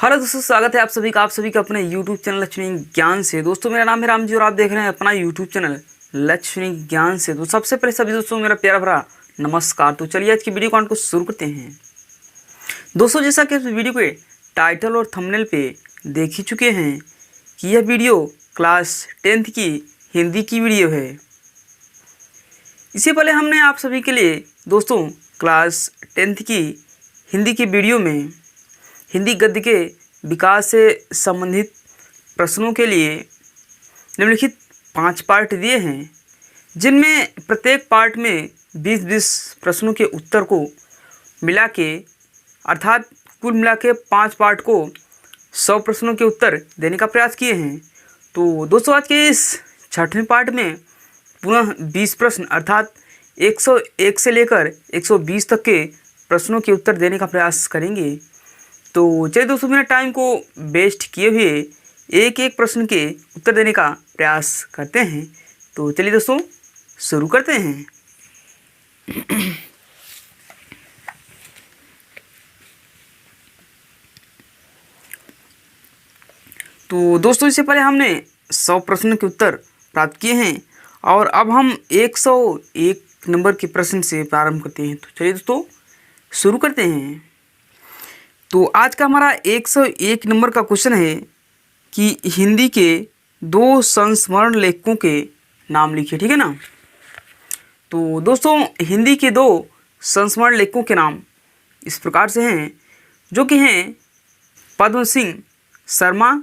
Hello दोस्तों, स्वागत है आप सभी का अपने YouTube चैनल लक्ष्मी ज्ञान से। दोस्तों मेरा नाम है राम जी और आप देख रहे हैं अपना YouTube चैनल लक्ष्मी ज्ञान से। तो सबसे पहले सभी दोस्तों मेरा प्यारा भरा नमस्कार। तो चलिए आज की वीडियो को शुरू करते हैं। दोस्तों जैसा कि इस वीडियो के टाइटल और थंबनेल पे देख ही चुके हैं कि यह वीडियो क्लास 10th की हिंदी की वीडियो है। इससे पहले हमने आप सभी के लिए दोस्तों क्लास 10th की हिंदी की वीडियो में हिंदी गद्य के विकास से संबंधित प्रश्नों के लिए निम्नलिखित 5 पार्ट दिए हैं, जिनमें प्रत्येक पार्ट में 20-20 प्रश्नों के उत्तर को मिला के अर्थात कुल मिला के 5 पार्ट को 100 प्रश्नों के उत्तर देने का प्रयास किए हैं। तो दोस्तों आज के इस 6वें पार्ट में पुनः 20 प्रश्न अर्थात 101 से लेकर 120 तक के प्रश्नों के उत्तर देने का प्रयास करेंगे। तो चलिए दोस्तों बिना टाइम को वेस्ट किए हुए एक एक प्रश्न के उत्तर देने का प्रयास करते हैं। तो चलिए दोस्तों शुरू करते हैं। तो दोस्तों इससे पहले हमने 100 प्रश्नों के उत्तर प्राप्त किए हैं और अब हम 101 नंबर के प्रश्न से प्रारंभ करते हैं। तो चलिए दोस्तों शुरू करते हैं। तो आज का हमारा 101 नंबर का क्वेश्चन है कि हिंदी के 2 संस्मरण लेखकों के नाम लिखिए। ठीक है ना। तो दोस्तों हिंदी के 2 संस्मरण लेखकों के नाम इस प्रकार से हैं, जो कि हैं पद्म सिंह शर्मा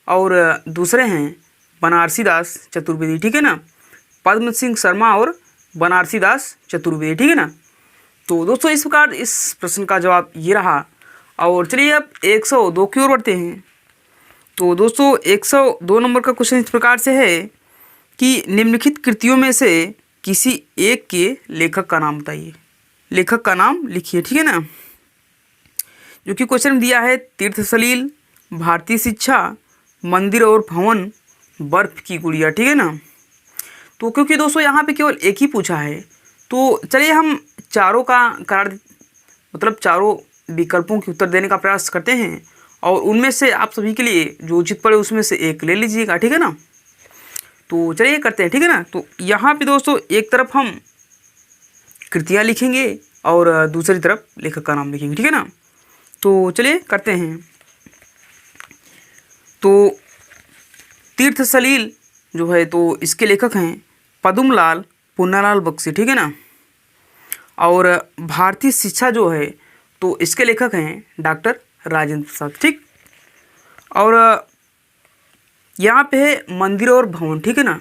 और दूसरे हैं बनारसी दास चतुर्वेदी। ठीक है ना। पद्म सिंह शर्मा और बनारसी दास चतुर्वेदी। ठीक है ना। तो दोस्तों इस प्रकार इस प्रश्न का जवाब ये रहा। और चलिए अब 102 की ओर बढ़ते हैं। तो दोस्तों 102 नंबर का क्वेश्चन इस प्रकार से है कि निम्नलिखित कृतियों में से किसी एक के लेखक का नाम बताइए। लेखक का नाम लिखिए। ठीक है ना। जो कि क्वेश्चन दिया है तीर्थ सलील, भारतीय शिक्षा, मंदिर और भवन, बर्फ की गुड़िया। ठीक है ना। तो क्योंकि दोस्तों यहाँ पे केवल एक ही पूछा है, तो चलिए हम चारों का करार मतलब चारों विकल्पों के उत्तर देने का प्रयास करते हैं और उनमें से आप सभी के लिए जो उचित पड़े उसमें से एक ले लीजिएगा। ठीक है ना। तो चलिए करते हैं। ठीक है ना। तो यहाँ पे दोस्तों एक तरफ हम कृतियाँ लिखेंगे और दूसरी तरफ लेखक का नाम लिखेंगे। ठीक है ना। तो चलिए करते हैं। तो तीर्थ सलील जो है तो इसके लेखक हैं पद्मलाल पुन्नालाल बख्शी। ठीक है ना। और भारतीय शिक्षा जो है तो इसके लेखक हैं डॉक्टर राजेंद्र प्रसाद। ठीक। और यहाँ पे है मंदिर और भवन। ठीक है ना।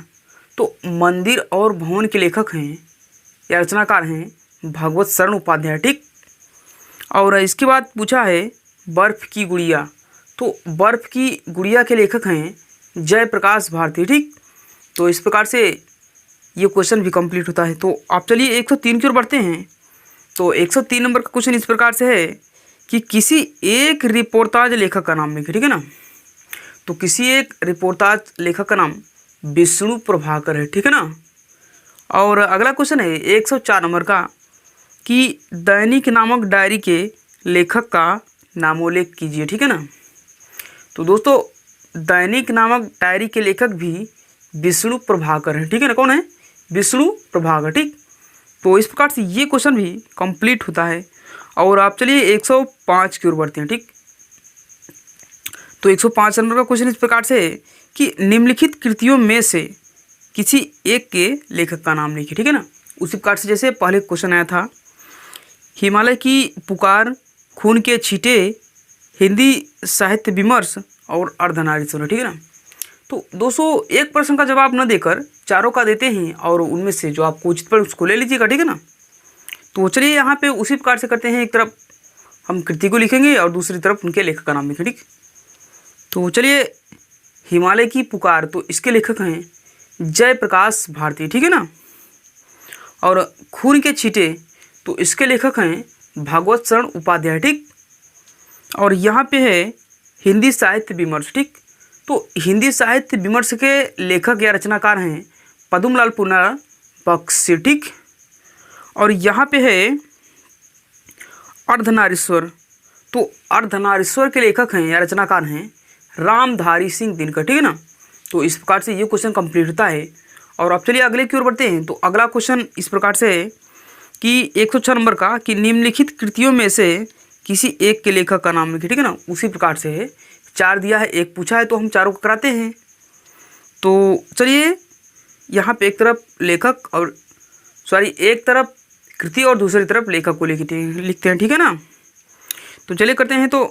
तो मंदिर और भवन के लेखक हैं या रचनाकार हैं भगवत शरण उपाध्याय। ठीक। और इसके बाद पूछा है बर्फ की गुड़िया, तो बर्फ की गुड़िया के लेखक हैं जयप्रकाश भारती। ठीक। तो इस प्रकार से ये क्वेश्चन भी कंप्लीट होता है। तो आप चलिए 103 की ओर बढ़ते हैं। तो 103 नंबर का क्वेश्चन इस प्रकार से है कि किसी एक रिपोर्टाज लेखक का नाम लिखिए। ठीक है ना। तो किसी एक रिपोर्टाज लेखक का नाम विष्णु प्रभाकर है। ठीक है ना। और अगला क्वेश्चन है 104 नंबर का कि दैनिक नामक डायरी के लेखक का नामोल्लेख कीजिए। ठीक है ना। तो दोस्तों दैनिक नामक डायरी के लेखक भी विष्णु प्रभाकर है। ठीक है ना। कौन है? विष्णु प्रभाकर। ठीक। तो इस प्रकार से ये क्वेश्चन भी कंप्लीट होता है। और आप चलिए 105 की ओर बढ़ते हैं। ठीक। तो 105 नंबर का क्वेश्चन इस प्रकार से है कि निम्नलिखित कृतियों में से किसी एक के लेखक का नाम लिखिए। ठीक है ना। उसी प्रकार से जैसे पहले क्वेश्चन आया था हिमालय की पुकार, खून के छींटे, हिंदी साहित्य विमर्श और अर्धनारीश्वर। ठीक है ना। तो दोस्तों एक प्रश्न का जवाब न देकर चारों का देते हैं और उनमें से जो आपको उचित पड़े उसको ले लीजिएगा। ठीक है ना। तो चलिए यहाँ पे उसी प्रकार से करते हैं। एक तरफ हम कृति को लिखेंगे और दूसरी तरफ उनके लेखक का नाम लिखेंगे। ठीक। तो चलिए हिमालय की पुकार, तो इसके लेखक हैं जयप्रकाश भारती। ठीक है ना। और खून के छींटे, तो इसके लेखक हैं भगवत शरण उपाध्याय। ठीक। और यहाँ पे है हिंदी साहित्य विमर्श। ठीक। तो हिंदी साहित्य विमर्श के लेखक या रचनाकार हैं पद्मलाल पुन्नालाल बख्शी। ठीक। और यहाँ पे है अर्धनारीश्वर, तो अर्धनारीश्वर के लेखक हैं या रचनाकार हैं रामधारी सिंह दिनकर, ठीक है ना। तो इस प्रकार से ये क्वेश्चन कंप्लीट होता है। और अब चलिए अगले की ओर बढ़ते हैं। तो अगला क्वेश्चन इस प्रकार से है कि 106 नंबर का कि निम्नलिखित कृतियों में से किसी एक के लेखक का नाम लिखिए, ठीक है ना। उसी प्रकार से है, 4 दिया है, 1 पूछा है, तो हम चारों को कराते हैं। तो चलिए यहाँ पे एक तरफ लेखक और एक तरफ कृति और दूसरी तरफ लेखक को लिखते हैं, ठीक है ना। तो चलिए करते हैं। तो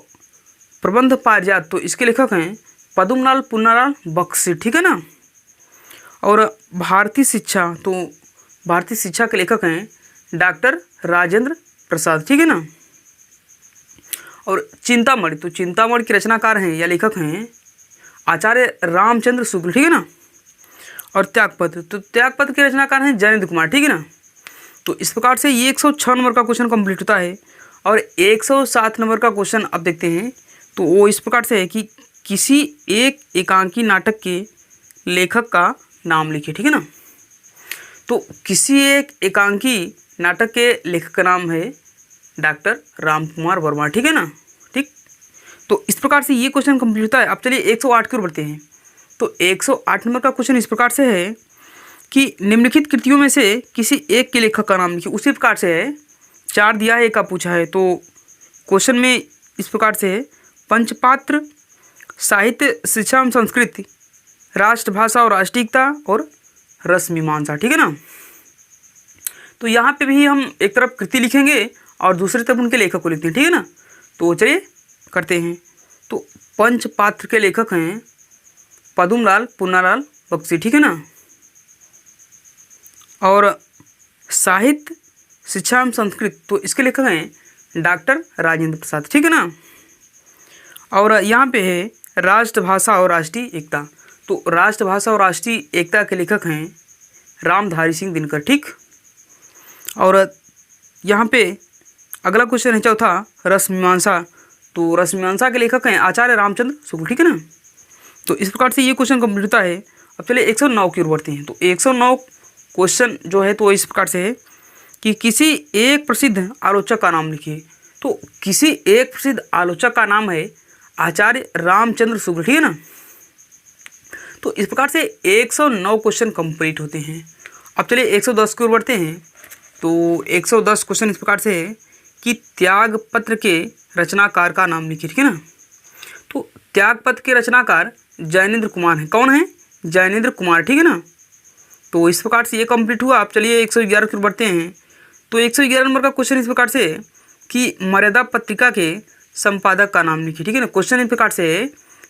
प्रबंध पारिजात, तो इसके लेखक हैं पद्मलाल पुन्नालाल बख्शी, ठीक है ना। और भारतीय शिक्षा, तो भारतीय शिक्षा के लेखक हैं डॉक्टर राजेंद्र प्रसाद, ठीक है ना। और चिंतामणि, तो चिंतामणि के रचनाकार हैं या लेखक हैं आचार्य रामचंद्र शुक्ल, ठीक है ना। और त्यागपत्र, तो त्यागपत्र के रचनाकार हैं जयेंद्र कुमार, ठीक है ना। तो इस प्रकार से ये 106 नंबर का क्वेश्चन कंप्लीट होता है। और 107 नंबर का क्वेश्चन अब देखते हैं। तो वो इस प्रकार से है कि किसी एक एकांकी नाटक के लेखक का नाम लिखिए, ठीक है ना। तो किसी एक एकांकी नाटक के लेखक का नाम है डॉक्टर राम कुमार वर्मा, ठीक है ना। ठीक, तो इस प्रकार से ये क्वेश्चन कंप्लीट होता है। अब चलिए 108 की ओर बढ़ते हैं। तो 108 नंबर का क्वेश्चन इस प्रकार से है कि निम्नलिखित कृतियों में से किसी एक के लेखक का नाम लिखिए। उसी प्रकार से है, 4 दिया है, 1 का पूछा है। तो क्वेश्चन में इस प्रकार से है पंचपात्र, साहित्य, शिक्षा एवं संस्कृति, राष्ट्रभाषा और राष्ट्रीयता और रस मीमांसा, ठीक है ना। तो यहाँ पे भी हम एक तरफ कृति लिखेंगे और दूसरी तरफ उनके लेखक को लिखते हैं, ठीक है ना। तो चलिए करते हैं। तो पंचपात्र के लेखक हैं पद्मलाल पुन्नालाल बख्शी, ठीक है ना। और साहित्य, शिक्षा एवं संस्कृत, तो इसके लेखक हैं डॉक्टर राजेंद्र प्रसाद, ठीक है ना। और यहाँ पे है राष्ट्रभाषा और राष्ट्रीय एकता, तो राष्ट्रभाषा और राष्ट्रीय एकता के लेखक हैं रामधारी सिंह दिनकर, ठीक। और यहाँ पे अगला क्वेश्चन है चौथा, रस मीमांसा, तो रस मीमांसा के लेखक हैं आचार्य रामचंद्र शुक्ल, ठीक है ना। तो इस प्रकार से ये क्वेश्चन कंप्लीट होता है। अब चलिए 109 की ओर बढ़ते हैं। तो 109 क्वेश्चन जो है तो इस प्रकार से है कि किसी एक प्रसिद्ध आलोचक का नाम लिखिए। तो किसी एक प्रसिद्ध आलोचक का नाम है आचार्य रामचंद्र शुक्ल, ठीक है ना। तो इस प्रकार से 109 क्वेश्चन कंप्लीट होते हैं। अब चलिए 110 की ओर बढ़ते हैं। तो 110 क्वेश्चन इस प्रकार से है कि त्यागपत्र के रचनाकार का नाम लिखिए, ठीक है ना। तो त्यागपत्र के रचनाकार जयेंद्र कुमार हैं। कौन है? जयेंद्र कुमार, ठीक है ना। तो इस प्रकार से ये कंप्लीट हुआ। अब चलिए 111 की ओर बढ़ते हैं। तो 111 नंबर का क्वेश्चन इस प्रकार से है कि मर्यादा पत्रिका के संपादक का नाम लिखिए, ठीक है ना। क्वेश्चन इस प्रकार से है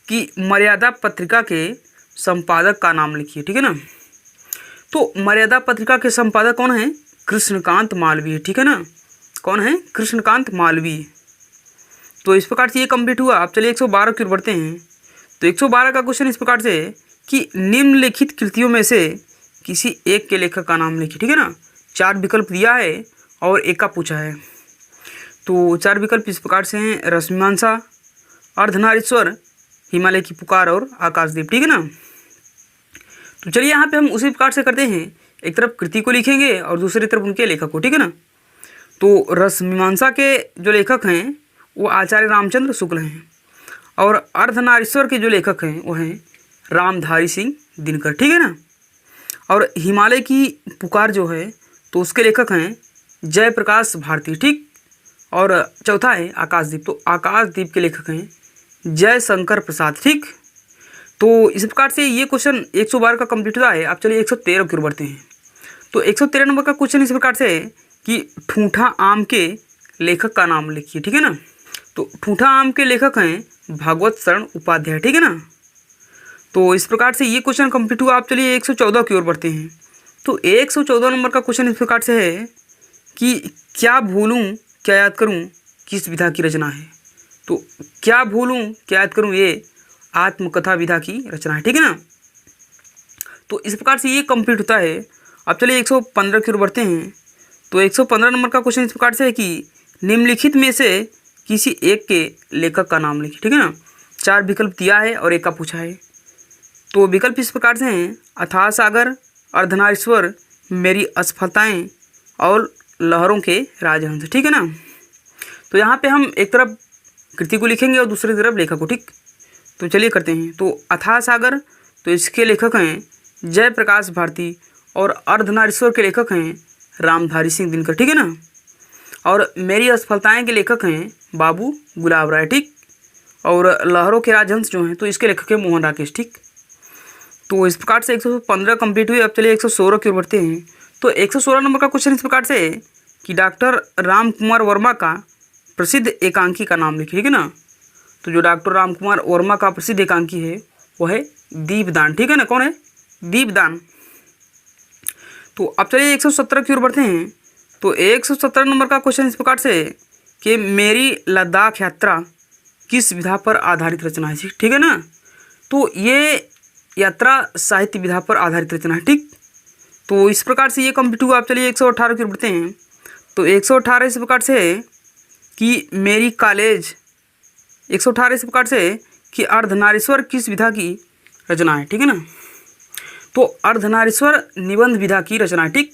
कि मर्यादा पत्रिका के संपादक का नाम लिखिए, ठीक है ना। तो मर्यादा पत्रिका के संपादक कौन है? कृष्णकांत मालवीय, ठीक है ना। कौन है? कृष्णकांत मालवीय। तो इस प्रकार से ये कंप्लीट हुआ। अब चलिए 112 की ओर बढ़ते हैं। तो 112 का क्वेश्चन इस प्रकार से है कि निम्नलिखित कृतियों में से किसी एक के लेखक का नाम लिखिए, ठीक है ना। 4 विकल्प दिया है और 1 का पूछा है। तो 4 विकल्प इस प्रकार से हैं, रस मीमांसा, अर्धनारीश्वर, हिमालय की पुकार और आकाशदीप, ठीक है ना। तो चलिए यहाँ पे हम उसी प्रकार से करते हैं, एक तरफ कृति को लिखेंगे और दूसरी तरफ उनके लेखक को, ठीक है ना। तो रस मीमांसा के जो लेखक हैं वो आचार्य रामचंद्र शुक्ल हैं और अर्धनारीश्वर के जो लेखक हैं वो हैं रामधारी सिंह दिनकर, ठीक है ना। और हिमालय की पुकार जो है तो उसके लेखक हैं जयप्रकाश भारती, ठीक। और चौथा है आकाशदीप, तो आकाशदीप के लेखक हैं जयशंकर प्रसाद, ठीक। तो इस प्रकार से ये क्वेश्चन 112 का कंप्लीट हुआ है। अब चलिए 113 की ओर बढ़ते हैं। तो 113 नंबर का क्वेश्चन इस प्रकार से है कि ठूठा आम के लेखक का नाम लिखिए, ठीक है ना। तो ठूठा आम के लेखक हैं भागवत शरण उपाध्याय, ठीक है ना। तो इस प्रकार से ये क्वेश्चन कंप्लीट हुआ। आप चलिए 114 की ओर बढ़ते हैं। तो 114 नंबर का क्वेश्चन इस प्रकार से है कि क्या भूलूं क्या याद करूं किस विधा की रचना है। तो क्या भूलूं क्या याद करूं ये आत्मकथा विधा की रचना है, ठीक है ना। तो इस प्रकार से ये कंप्लीट होता है। अब चलिए 115 की ओर बढ़ते हैं। तो 115 नंबर का क्वेश्चन इस प्रकार से है कि निम्नलिखित में से किसी एक के लेखक का नाम लिखिए, ठीक है ना। 4 विकल्प दिया है और 1 का पूछा है। तो विकल्प इस प्रकार से हैं, अथाह सागर, अर्धनारीश्वर, मेरी असफलताएं और लहरों के राजहंस, ठीक है ना। तो यहाँ पे हम एक तरफ कृति को लिखेंगे और दूसरी तरफ लेखक को। ठीक, तो चलिए करते हैं। तो अथाह सागर, तो इसके लेखक हैं जयप्रकाश भारती, और अर्धनारीश्वर के लेखक हैं रामधारी सिंह दिनकर। ठीक है ना। और मेरी असफलताएं के लेखक हैं बाबू गुलाब राय। ठीक, और लहरों के राजहंस जो हैं तो इसके लेखक है मोहन राकेश। ठीक, तो इस प्रकार से 115 कंप्लीट हुई। अब चलिए 116 की ओर बढ़ते हैं। तो 116 नंबर का क्वेश्चन इस प्रकार से है कि डॉक्टर राम कुमार वर्मा का प्रसिद्ध एकांकी का नाम लिखिए। ठीक है ना। तो जो डॉक्टर राम कुमार वर्मा का प्रसिद्ध एकांकी है वो है दीपदान। ठीक है ना। कौन है? दीपदान। तो अब चलिए 117 की ओर बढ़ते हैं। तो 117 नंबर का क्वेश्चन इस प्रकार से है कि मेरी लद्दाख यात्रा किस विधा पर आधारित रचना है। ठीक है ना। तो ये यात्रा साहित्य विधा पर आधारित रचना है। ठीक, तो इस प्रकार से ये कंप्लीट हुआ। आप चलिए 118 की ओर बढ़ते हैं। तो 118 इस प्रकार से है कि मेरी कॉलेज, 118 इस प्रकार से है कि अर्धनारीश्वर किस विधा की रचना है। ठीक है ना। तो अर्धनारीश्वर निबंध विधा की रचना है। ठीक,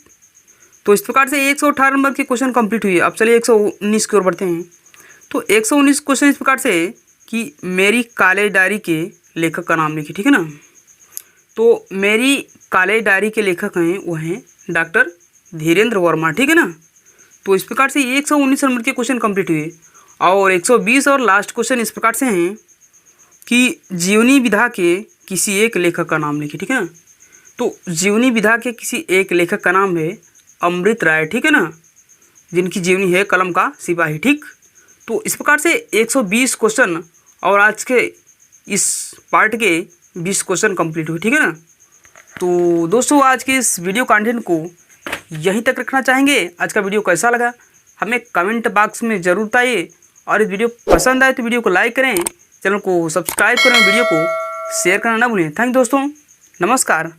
तो इस प्रकार से 118 नंबर की क्वेश्चन कंप्लीट हुई है। अब चलिए 119 की ओर बढ़ते हैं। तो 119 क्वेश्चन इस प्रकार से है कि मेरी कॉलेज डायरी के लेखक का नाम लिखिए। ठीक है ना। तो मेरी कॉलेज डायरी के लेखक हैं वो हैं डॉक्टर धीरेन्द्र वर्मा। ठीक है ना। तो इस प्रकार से 119 नंबर के क्वेश्चन कंप्लीट हुए। और 120 और लास्ट क्वेश्चन इस प्रकार से हैं कि जीवनी विधा के किसी एक लेखक का नाम लिखिए। ठीक है ना। तो जीवनी विधा के किसी एक लेखक का नाम है अमृत राय। ठीक है ना, जिनकी जीवनी है कलम का सिपाही। ठीक, तो इस प्रकार से 120 क्वेश्चन और आज के इस पार्ट के 20 क्वेश्चन कंप्लीट हुए। ठीक है ना। तो दोस्तों आज के इस वीडियो कंटेंट को यहीं तक रखना चाहेंगे। आज का वीडियो कैसा लगा हमें कमेंट बॉक्स में ज़रूर बताइए, और इस वीडियो पसंद आए तो वीडियो को लाइक करें, चैनल को सब्सक्राइब करें, वीडियो को शेयर करना ना भूलें। थैंक दोस्तों, नमस्कार।